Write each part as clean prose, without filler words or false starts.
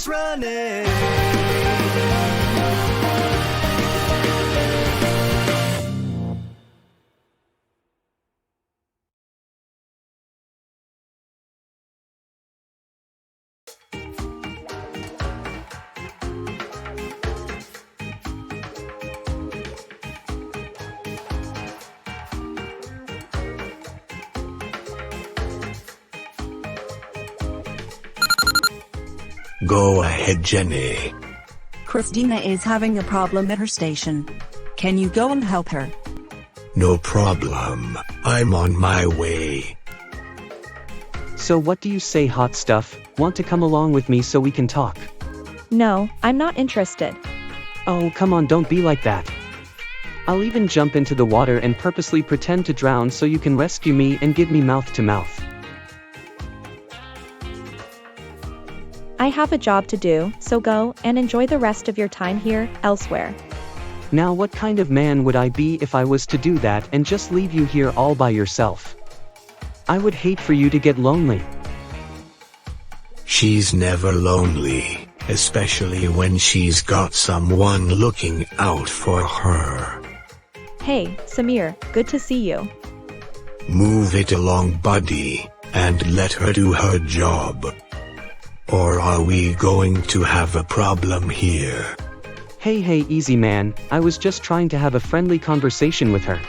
keeps running. Go ahead, Jenny. Christina is having a problem at her station. Can you go and help her? No problem. I'm on my way. So what do you say, hot stuff? Want to come along with me so we can talk? No, I'm not interested. Oh, come on, don't be like that. I'll even jump into the water and purposely pretend to drown so you can rescue me and give me mouth to mouth. I have a job to do, so go and enjoy the rest of your time here, elsewhere. Now what kind of man would I be if I was to do that and just leave you here all by yourself? I would hate for you to get lonely. She's never lonely, especially when she's got someone looking out for her. Hey, Samir, good to see you. Move it along, buddy, and let her do her job. Or are we going to have a problem here? Hey, easy man, I was just trying to have a friendly conversation with her.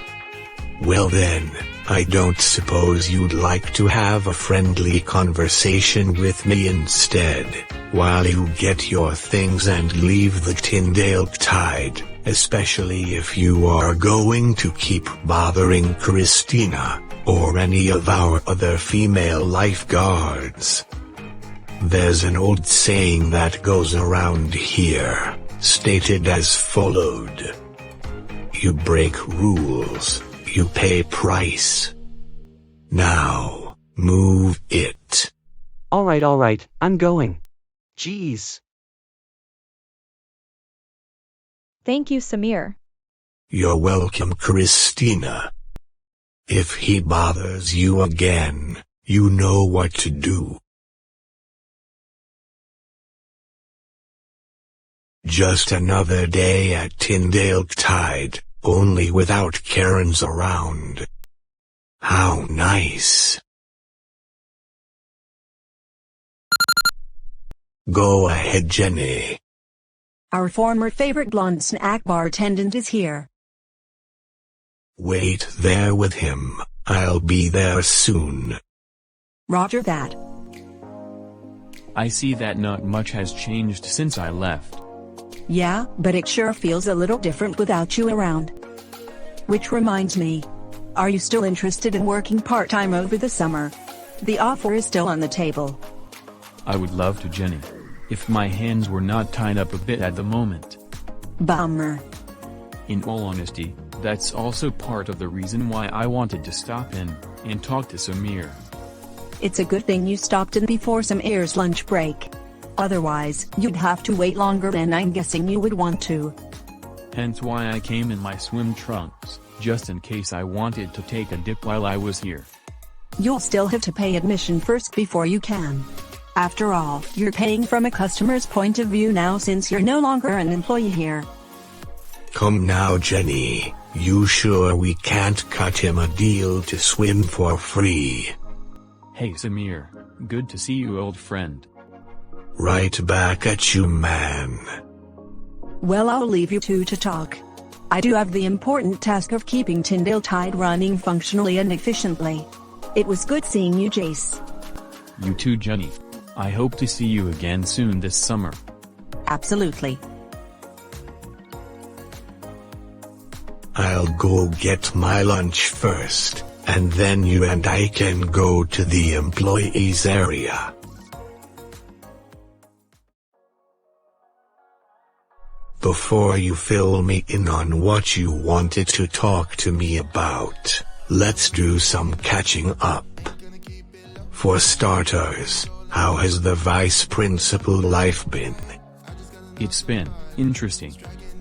Well then, I don't suppose you'd like to have a friendly conversation with me instead, while you get your things and leave the Tindale Tide, especially if you are going to keep bothering Christina, or any of our other female lifeguards. There's an old saying that goes around here, stated as followed. You break rules, you pay price. Now, move it. Alright, I'm going. Jeez. Thank you, Samir. You're welcome, Christina. If he bothers you again, you know what to do. Just another day at Tindale Tide, only without Karens around. How nice. Go ahead, Jenny. Our former favorite blonde snack bar attendant is here. Wait there with him, I'll be there soon. Roger that. I see that not much has changed since I left. Yeah, but it sure feels a little different without you around. Which reminds me. Are you still interested in working part-time over the summer? The offer is still on the table. I would love to, Jenny. If my hands were not tied up a bit at the moment. Bummer. In all honesty, that's also part of the reason why I wanted to stop in and talk to Samir. It's a good thing you stopped in before Samir's lunch break. Otherwise, you'd have to wait longer than I'm guessing you would want to. Hence why I came in my swim trunks, just in case I wanted to take a dip while I was here. You'll still have to pay admission first before you can. After all, you're paying from a customer's point of view now since you're no longer an employee here. Come now, Jenny, you sure we can't cut him a deal to swim for free? Hey Samir, good to see you, old friend. Right back at you, man. Well, I'll leave you two to talk. I do have the important task of keeping Tindale Tide running functionally and efficiently. It was good seeing you, Jace. You too, Jenny. I hope to see you again soon this summer. Absolutely. I'll go get my lunch first, and then you and I can go to the employees area. Before you fill me in on what you wanted to talk to me about, let's do some catching up. For starters, how has the vice principal life been? It's been interesting.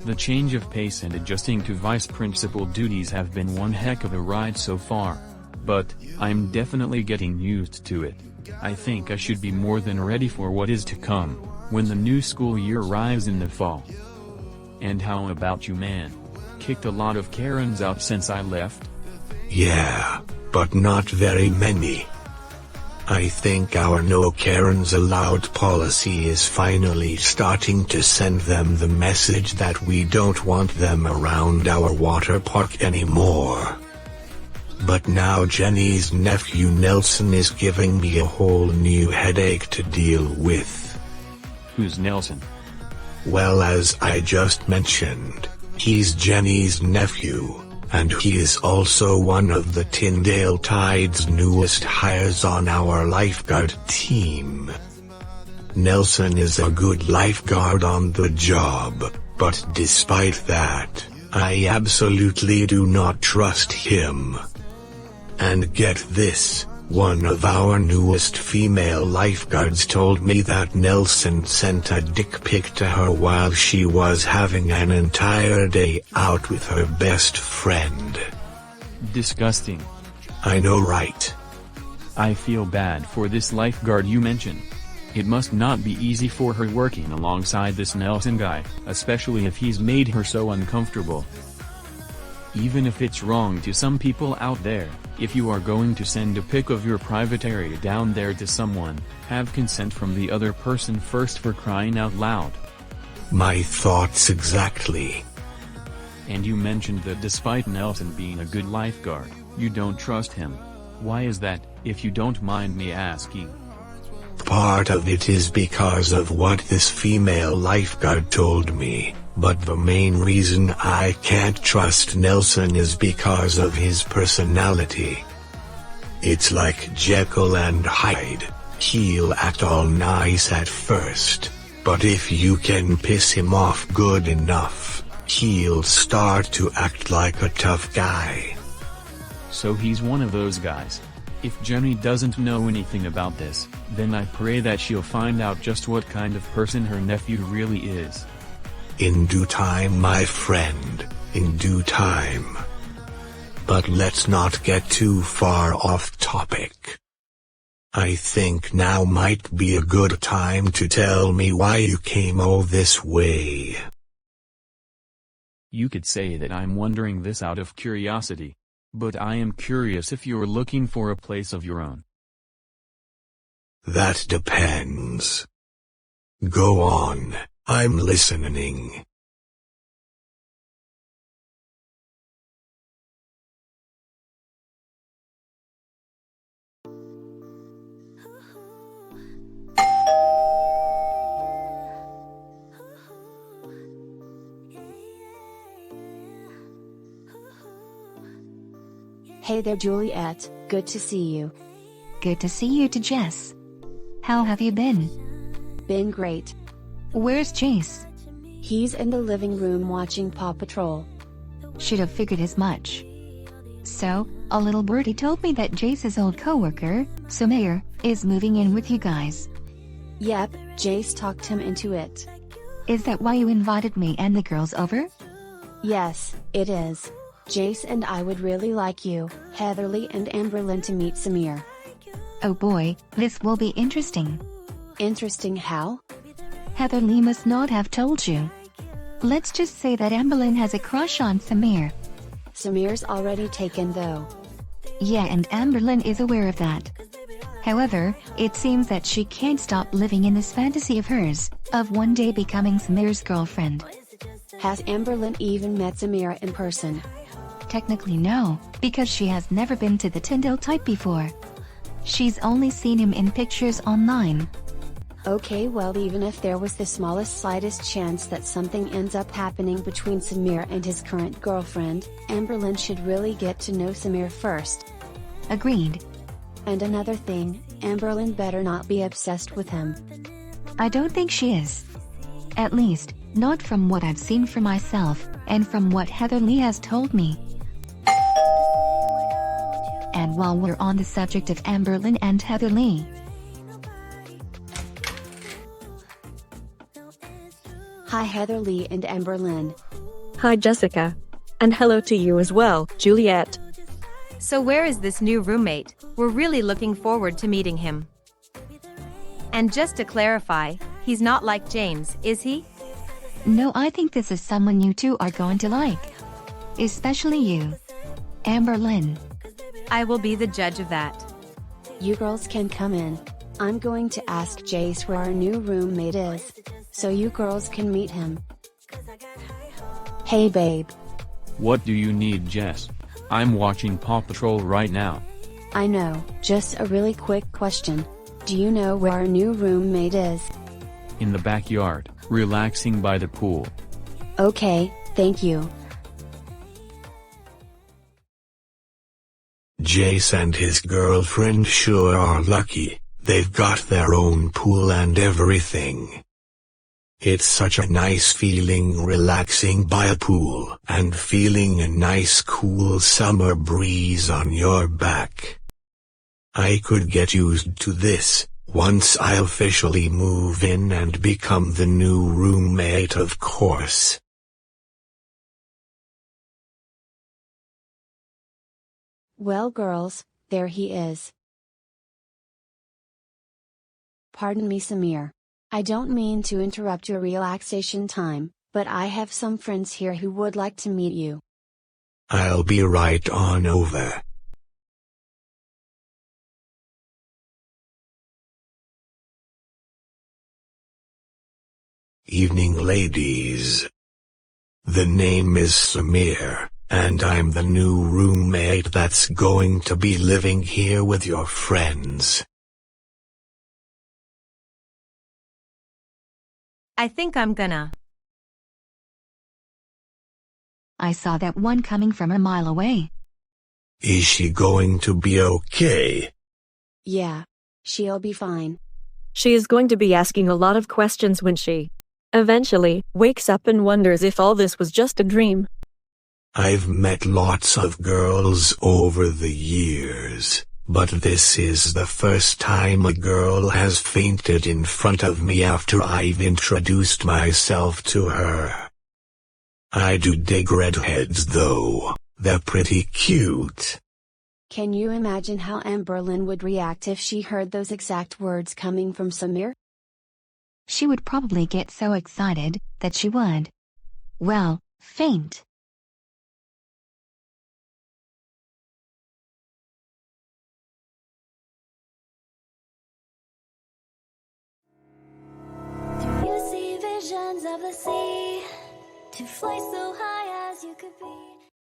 The change of pace and adjusting to vice principal duties have been one heck of a ride so far. But, I'm definitely getting used to it. I think I should be more than ready for what is to come. when the new school year arrives in the fall. And how about you, man? Kicked a lot of Karens out since I left? Yeah, but not very many. I think our no Karens allowed policy is finally starting to send them the message that we don't want them around our water park anymore. But now Jenny's nephew Nelson is giving me a whole new headache to deal with. Who's Nelson? Well, as I just mentioned, he's Jenny's nephew, and he is also one of the Tindale Tide's newest hires on our lifeguard team. Nelson is a good lifeguard on the job, but despite that, I absolutely do not trust him. And get this, one of our newest female lifeguards told me that Nelson sent a dick pic to her while she was having an entire day out with her best friend. Disgusting. I know, right? I feel bad for this lifeguard you mentioned. It must not be easy for her working alongside this Nelson guy, especially if he's made her so uncomfortable. Even if it's wrong to some people out there, if you are going to send a pic of your private area down there to someone, have consent from the other person first, for crying out loud. My thoughts exactly. And you mentioned that despite Nelson being a good lifeguard, you don't trust him. Why is that, if you don't mind me asking? Part of it is because of what this female lifeguard told me. But the main reason I can't trust Nelson is because of his personality. It's like Jekyll and Hyde. He'll act all nice at first, but if you can piss him off good enough, he'll start to act like a tough guy. So he's one of those guys. If Jenny doesn't know anything about this, then I pray that she'll find out just what kind of person her nephew really is. In due time, my friend, in due time. But let's not get too far off topic. I think now might be a good time to tell me why you came all this way. You could say that I'm wondering this out of curiosity. But I am curious if you're looking for a place of your own. That depends. Go on, I'm listening. Hey there, Juliet, good to see you. Good to see you too, Jess. How have you been? Been great. Where's Jace? He's in the living room watching Paw Patrol. Should have figured as much. So, a little birdie told me that Jace's old coworker, Samir, is moving in with you guys. Yep, Jace talked him into it. Is that why you invited me and the girls over? Yes, it is. Jace and I would really like you, Heatherly and Amberlynn, to meet Samir. Oh boy, this will be interesting. Interesting how? Heatherly must not have told you. Let's just say that Amberlynn has a crush on Samir. Samir's already taken though. Yeah, and Amberlynn is aware of that. However, it seems that she can't stop living in this fantasy of hers, of one day becoming Samir's girlfriend. Has Amberlynn even met Samir in person? Technically no, because she has never been to the Tindale Tide before. She's only seen him in pictures online. Okay, well, even if there was the slightest chance that something ends up happening between Samir and his current girlfriend, Amberlynn should really get to know Samir first. Agreed. And another thing, Amberlynn better not be obsessed with him. I don't think she is. At least, not from what I've seen for myself, and from what Heatherly has told me. And while we're on the subject of Amberlynn and Heatherly, hi Heatherly and Amberlynn. Hi Jessica. And hello to you as well, Juliet. So where is this new roommate? We're really looking forward to meeting him. And just to clarify, He's not like James, is he? No, I think this is someone you two are going to like. Especially you, Amberlynn. I will be the judge of that. You girls can come in. I'm going to ask Jace where our new roommate is, so you girls can meet him. Hey babe. What do you need, Jess? I'm watching Paw Patrol right now. I know, just a really quick question. Do you know where our new roommate is? In the backyard, relaxing by the pool. Okay, thank you. Jace and his girlfriend sure are lucky. They've got their own pool and everything. It's such a nice feeling relaxing by a pool and feeling a nice cool summer breeze on your back. I could get used to this once I officially move in and become the new roommate, of course. Well girls, there he is. Pardon me, Samir. I don't mean to interrupt your relaxation time, but I have some friends here who would like to meet you. I'll be right on over. Evening, ladies. The name is Samir, and I'm the new roommate that's going to be living here with your friends. I think I'm gonna. I saw that one coming from a mile away. Is she going to be okay? Yeah, she'll be fine. She is going to be asking a lot of questions when she eventually wakes up and wonders if all this was just a dream. I've met lots of girls over the years, but this is the first time a girl has fainted in front of me after I've introduced myself to her. I do dig redheads though, they're pretty cute. Can you imagine how Amberlynn would react if she heard those exact words coming from Samir? She would probably get so excited that she would, well, faint. Do you see visions of the sea? To fly so high